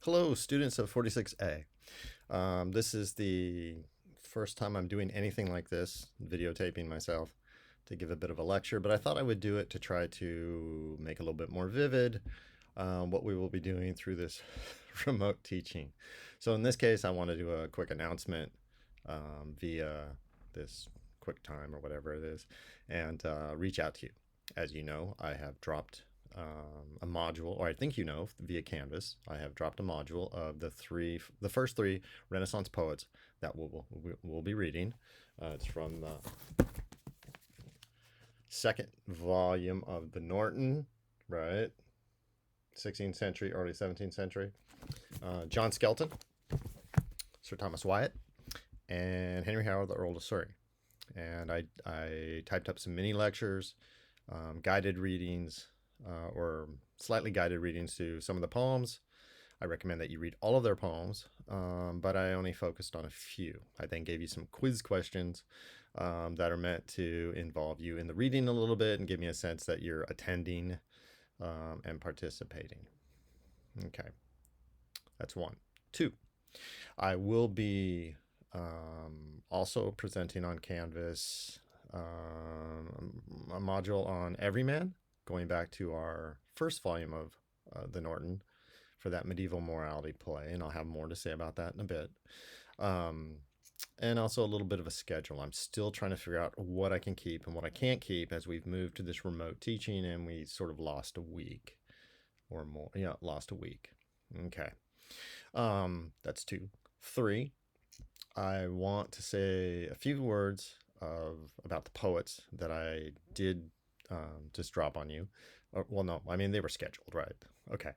Hello, students of 46A. This is the first time I'm doing anything like this, videotaping myself to give a bit of a lecture, but I thought I would do it to try to make a little bit more vivid what we will be doing through this remote teaching. So in this case, I want to do a quick announcement via this QuickTime or whatever it is, and reach out to you. As you know, I have dropped a module, or I think you know, via Canvas, I have dropped a module of the first three Renaissance poets that we'll be reading. It's from the second volume of the Norton, right? 16th century, early 17th century. John Skelton, Sir Thomas Wyatt, and Henry Howard, the Earl of Surrey. And I typed up some mini lectures, guided readings, or slightly guided readings to some of the poems. I recommend that you read all of their poems, but I only focused on a few. I then gave you some quiz questions that are meant to involve you in the reading a little bit and give me a sense that you're attending and participating. Okay, that's one. Two, I will be also presenting on Canvas a module on Everyman, going back to our first volume of the Norton for that medieval morality play, and I'll have more to say about that in a bit. And also a little bit of a schedule. I'm still trying to figure out what I can keep and what I can't keep as we've moved to this remote teaching, and we sort of lost a week or more. Yeah, lost a week. Okay. That's two. Three, I want to say a few words about the poets that I did just drop on you. Well, no, I mean, they were scheduled, right? Okay.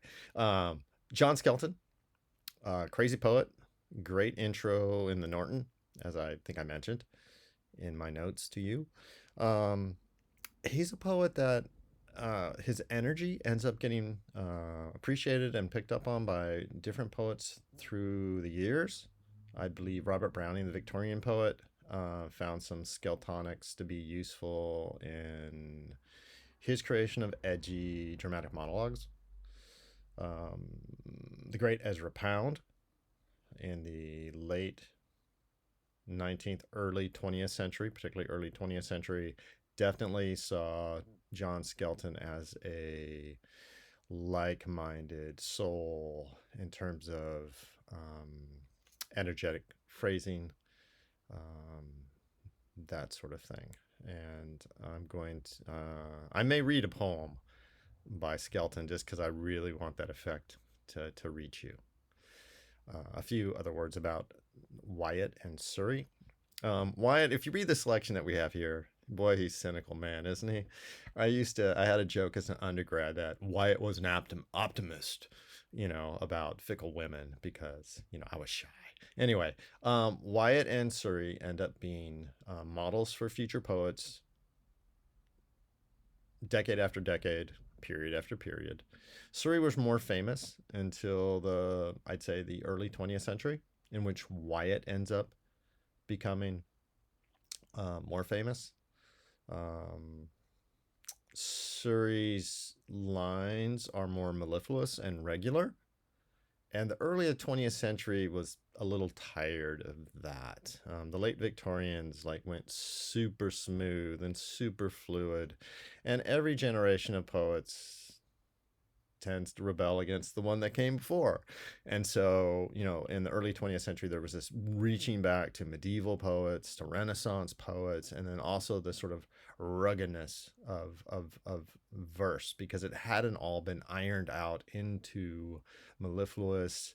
John Skelton, crazy poet, great intro in the Norton, as I think I mentioned in my notes to you. He's a poet that his energy ends up getting appreciated and picked up on by different poets through the years. I believe Robert Browning, the Victorian poet, found some Skeltonics to be useful in his creation of edgy dramatic monologues. The great Ezra Pound in the late 19th, early 20th century, particularly early 20th century, definitely saw John Skelton as a like-minded soul in terms of energetic phrasing, that sort of thing. And I may read a poem by Skelton just because I really want that effect to reach you. A few other words about Wyatt and Surrey. Wyatt, if you read the selection that we have here, boy, he's cynical, man, isn't he? I had a joke as an undergrad that Wyatt was an optimist, about fickle women because, I was shy. Anyway, Wyatt and Surrey end up being models for future poets, decade after decade, period after period. Surrey was more famous until I'd say the early 20th century, in which Wyatt ends up becoming more famous. Surrey's lines are more mellifluous and regular, and the early 20th century was a little tired of that. The late Victorians went super smooth and super fluid, and every generation of poets tends to rebel against the one that came before. And so, in the early 20th century, there was this reaching back to medieval poets, to Renaissance poets, and then also the sort of ruggedness of verse, because it hadn't all been ironed out into mellifluous,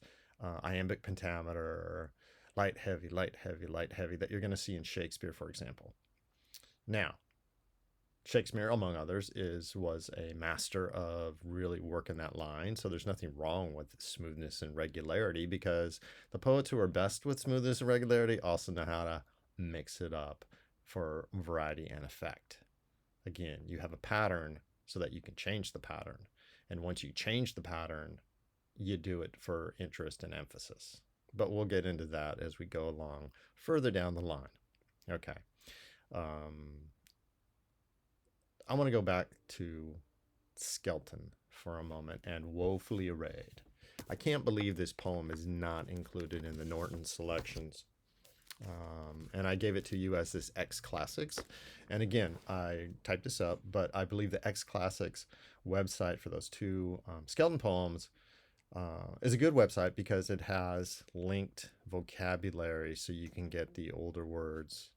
iambic pentameter, light, heavy, light, heavy, light, heavy, that you're going to see in Shakespeare, for example. Now, Shakespeare, among others, was a master of really working that line. So there's nothing wrong with smoothness and regularity, because the poets who are best with smoothness and regularity also know how to mix it up for variety and effect. Again, you have a pattern so that you can change the pattern. And once you change the pattern, you do it for interest and emphasis. But we'll get into that as we go along further down the line. Okay. I want to go back to Skelton for a moment and Woefully Arrayed. I can't believe this poem is not included in the Norton selections. And I gave it to you as this X Classics. And again, I typed this up, but I believe the X Classics website for those two Skelton poems is a good website because it has linked vocabulary, so you can get the older words,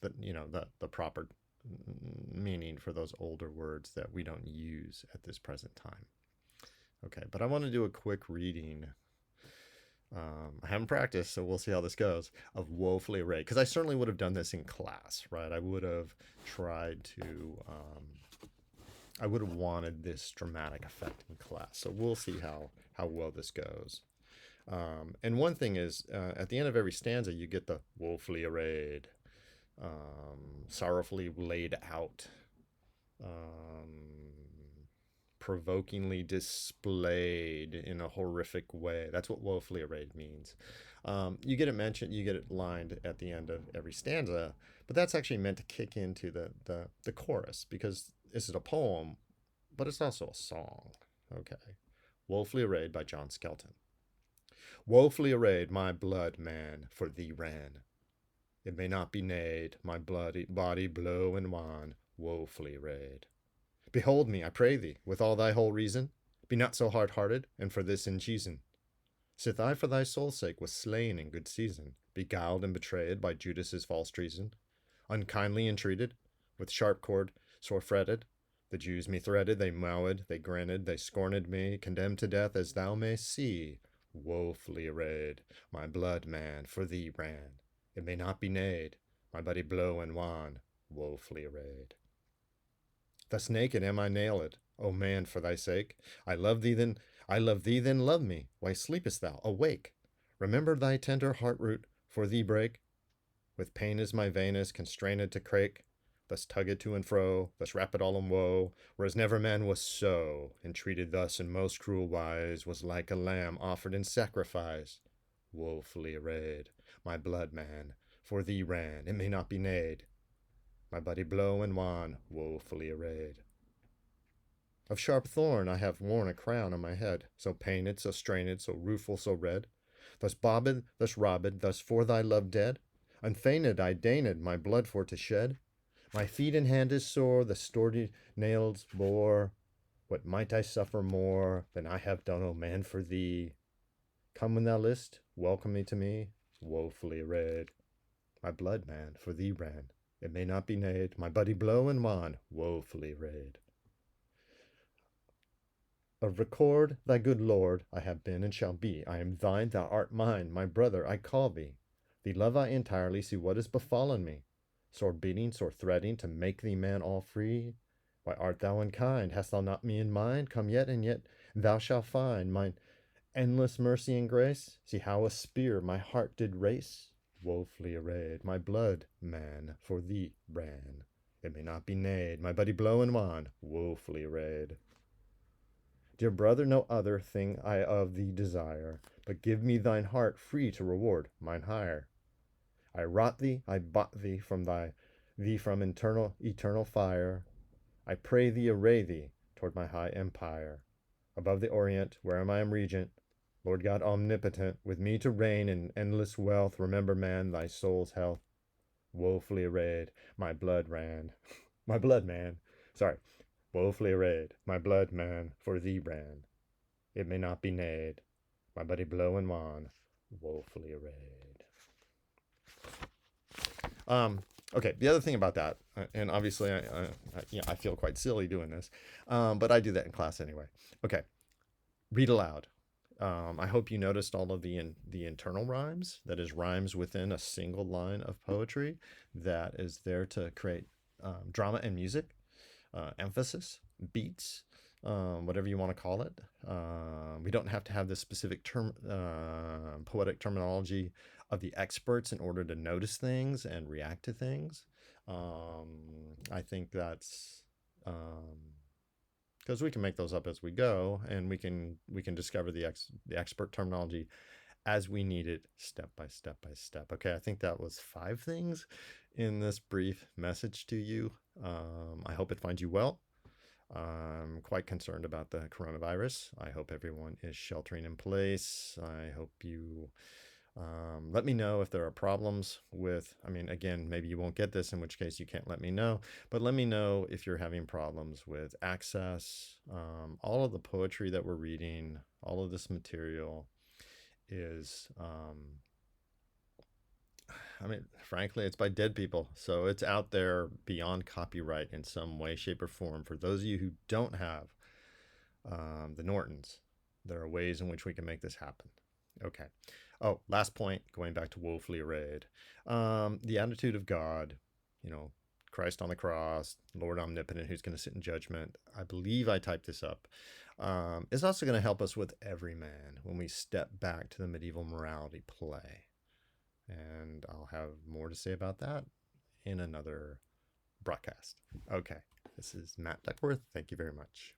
the proper meaning for those older words that we don't use at this present time. Okay, but I want to do a quick reading. I haven't practiced, so we'll see how this goes, of Woefully Arrayed, because I certainly would have done this in class, right? I would have tried to, I would have wanted this dramatic effect in class. So we'll see how well this goes. And one thing is, at the end of every stanza, you get the woefully arrayed, sorrowfully laid out, provokingly displayed in a horrific way. That's what woefully arrayed means. You get it mentioned, you get it lined at the end of every stanza, but that's actually meant to kick into the chorus, because this is a poem, but it's also a song. Okay. Woefully Arrayed by John Skelton. Woefully arrayed, my blood, man, for thee ran. It may not be naid, my bloody body blow and wan, woefully arrayed. Behold me, I pray thee, with all thy whole reason. Be not so hard-hearted, and for this in treason. Sith I for thy soul's sake was slain in good season, beguiled and betrayed by Judas's false treason, unkindly entreated, with sharp cord sore fretted, the Jews me threaded, they mowed, they granted, they scorned me, condemned to death as thou mayst see, woefully arrayed, my blood, man, for thee ran. It may not be naid, my body blow and wan, woefully arrayed. Thus naked am I nailed, O man, for thy sake. I love thee, then love me. Why sleepest thou? Awake. Remember thy tender heart root, for thee break. With pain as my vein is constrained to crake, thus tugged to and fro, thus rapid all in woe, whereas never man was so, entreated thus in most cruel wise, was like a lamb offered in sacrifice, woefully arrayed, my blood, man, for thee ran, it may not be naid, my body blow and wan, woefully arrayed. Of sharp thorn I have worn a crown on my head, so painted, so strained, so rueful, so red, thus bobbed, thus robbed, thus for thy love dead, unfeigned I deigned my blood for to shed. My feet and hand is sore, the sturdy nails bore. What might I suffer more than I have done, O man, for thee? Come when thou list, welcome me to me, woefully arrayed. My blood, man, for thee ran, it may not be naid, my body blow and wan, woefully arrayed. Of record, thy good Lord, I have been and shall be. I am thine, thou art mine, my brother, I call thee. Thee love I entirely, see what is befallen me. Sore beating, sore threading, to make thee man all free. Why art thou unkind? Hast thou not me in mind? Come yet, and yet thou shalt find mine endless mercy and grace. See how a spear my heart did race. Woefully arrayed, my blood, man, for thee ran. It may not be naid, my body blow and wan, woefully arrayed. Dear brother, no other thing I of thee desire, but give me thine heart free to reward mine hire. I wrought thee, I bought thee from eternal fire. I pray thee, array thee toward my high empire. Above the Orient, wherein I am regent, Lord God omnipotent, with me to reign in endless wealth, remember, man, thy soul's health. Woefully arrayed, my blood ran. My blood, man. Sorry. Woefully arrayed, my blood, man, for thee ran. It may not be naid, my body blow and wan, woefully arrayed. Okay, the other thing about that, and obviously I feel quite silly doing this, but I do that in class anyway. Okay, read aloud. I hope you noticed all of the internal rhymes, that is rhymes within a single line of poetry that is there to create drama and music, emphasis, beats, whatever you want to call it. We don't have to have this specific poetic terminology of the experts in order to notice things and react to things. I think that's because we can make those up as we go, and we can discover the expert terminology as we need it, step by step by step. Okay, I think that was 5 things in this brief message to you. I hope it finds you well. I'm quite concerned about the coronavirus. I hope everyone is sheltering in place. I hope you let me know if there are problems with, I mean, again, maybe you won't get this, in which case you can't let me know, but let me know if you're having problems with access. All of the poetry that we're reading, all of this material is, I mean, frankly, it's by dead people. So it's out there beyond copyright in some way, shape, or form. For those of you who don't have the Nortons, there are ways in which we can make this happen. Okay. Oh, last point, going back to Woefully arrayed. The attitude of God, you know, Christ on the cross, Lord omnipotent, who's going to sit in judgment. I believe I typed this up. Is also going to help us with every man when we step back to the medieval morality play. And I'll have more to say about that in another broadcast. Okay, this is Matt Duckworth. Thank you very much.